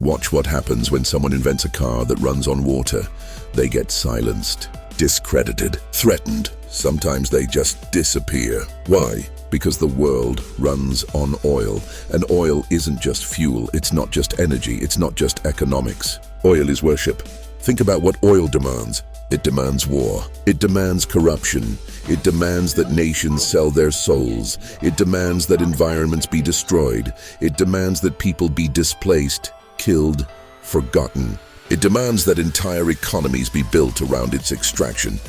Watch what happens when someone invents a car that runs on water. They get silenced, discredited, threatened. Sometimes they just disappear. Why? Because the world runs on oil. And oil isn't just fuel, it's not just energy, it's not just economics. Oil is worship. Think about what oil demands. It demands war. It demands corruption. It demands that nations sell their souls. It demands that environments be destroyed. It demands that people be displaced, killed, forgotten. It demands that entire economies be built around its extraction.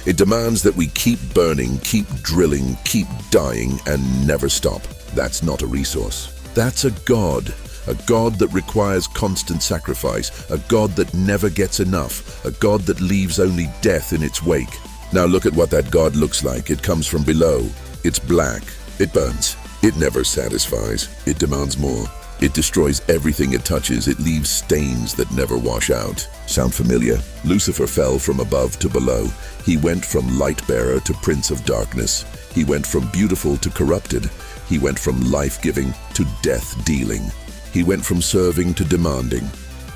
It demands that we keep burning, keep drilling, keep dying, and never stop. That's not a resource. That's a god. A God that requires constant sacrifice, a God that never gets enough, a God that leaves only death in its wake. Now look at what that God looks like. It comes from below. It's black. It burns. It never satisfies. It demands more. It destroys everything it touches. It leaves stains that never wash out. Sound familiar? Lucifer fell from above to below. He went from light-bearer to prince of darkness. He went from beautiful to corrupted. He went from life-giving to death-dealing. He went from serving to demanding.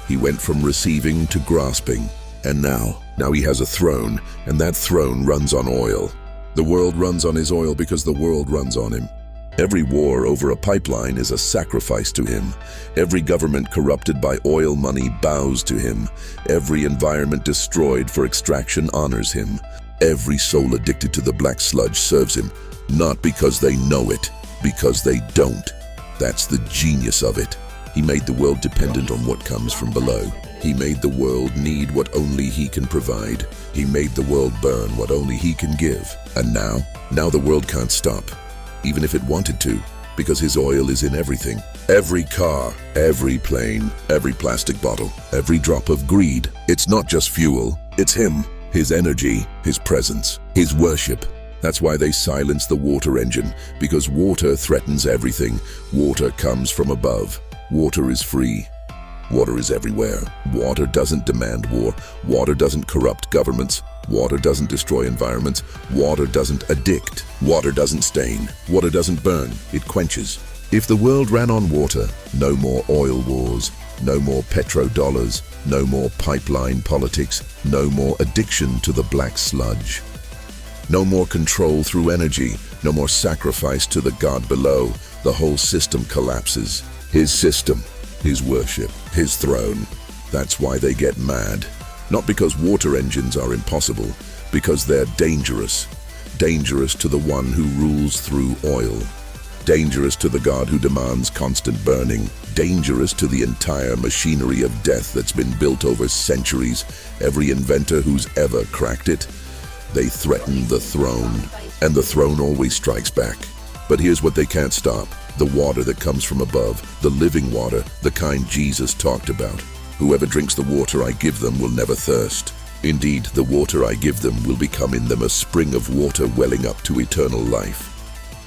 He went from receiving to grasping. And now he has a throne, and that throne runs on oil. The world runs on his oil because the world runs on him. Every war over a pipeline is a sacrifice to him. Every government corrupted by oil money bows to him. Every environment destroyed for extraction honors him. Every soul addicted to the black sludge serves him, not because they know it, because they don't. That's the genius of it. He made the world dependent on what comes from below. He made the world need what only he can provide. He made the world burn what only he can give. And now the world can't stop, even if it wanted to, because his oil is in everything. Every car, every plane, every plastic bottle, every drop of greed. It's not just fuel, it's him, his energy, his presence, his worship. That's why they silence the water engine, because water threatens everything. Water comes from above. Water is free. Water is everywhere. Water doesn't demand war. Water doesn't corrupt governments. Water doesn't destroy environments. Water doesn't addict. Water doesn't stain. Water doesn't burn. It quenches. If the world ran on water, no more oil wars, no more petrodollars, no more pipeline politics, no more addiction to the black sludge. No more control through energy, no more sacrifice to the God below. The whole system collapses. His system, his worship, his throne. That's why they get mad. Not because water engines are impossible, because they're dangerous. Dangerous to the one who rules through oil. Dangerous to the God who demands constant burning. Dangerous to the entire machinery of death that's been built over centuries. Every inventor who's ever cracked it. They threaten the throne, and the throne always strikes back. But here's what they can't stop. The water that comes from above, the living water, the kind Jesus talked about. Whoever drinks the water I give them will never thirst. Indeed, the water I give them will become in them a spring of water welling up to eternal life.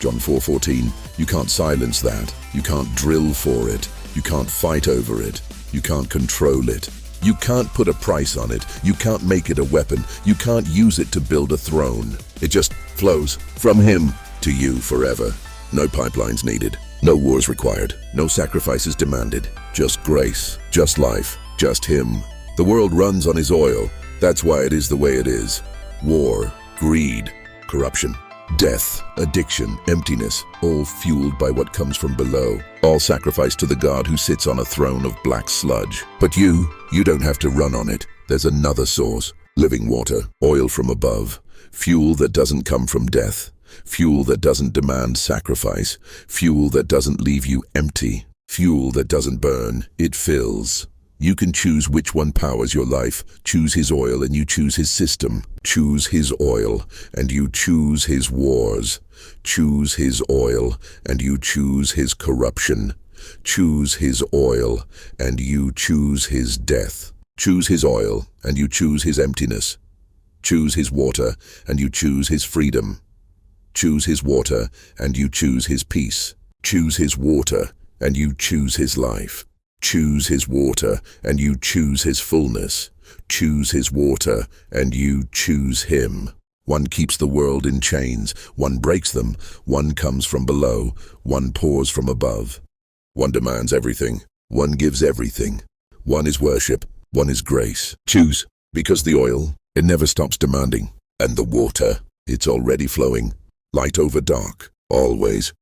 John 4:14, you can't silence that. You can't drill for it. You can't fight over it. You can't control it. You can't put a price on it. You can't make it a weapon. You can't use it to build a throne. It just flows from him to you forever. No pipelines needed. No wars required. No sacrifices demanded. Just grace. Just life. Just him. The world runs on his oil. That's why it is the way it is. War, greed, corruption, death, addiction, emptiness, all fueled by what comes from below. All sacrificed to the God who sits on a throne of black sludge. But you don't have to run on it. There's another source. Living water, oil from above, fuel that doesn't come from death, fuel that doesn't demand sacrifice, fuel that doesn't leave you empty, fuel that doesn't burn, it fills. You can choose which one powers your life. Choose his oil and you choose his system. Choose his oil and you choose his wars. Choose his oil and you choose his corruption. Choose his oil and you choose his death. Choose his oil and you choose his emptiness. Choose his water and you choose his freedom. Choose his water and you choose his peace. Choose his water and you choose his life. Choose his water and you choose his fullness. Choose his water and you choose him. One keeps the world in chains, one breaks them, one comes from below, one pours from above. One demands everything, one gives everything. One is worship, one is grace. Choose, because the oil, it never stops demanding. And the water, it's already flowing. Light over dark, always.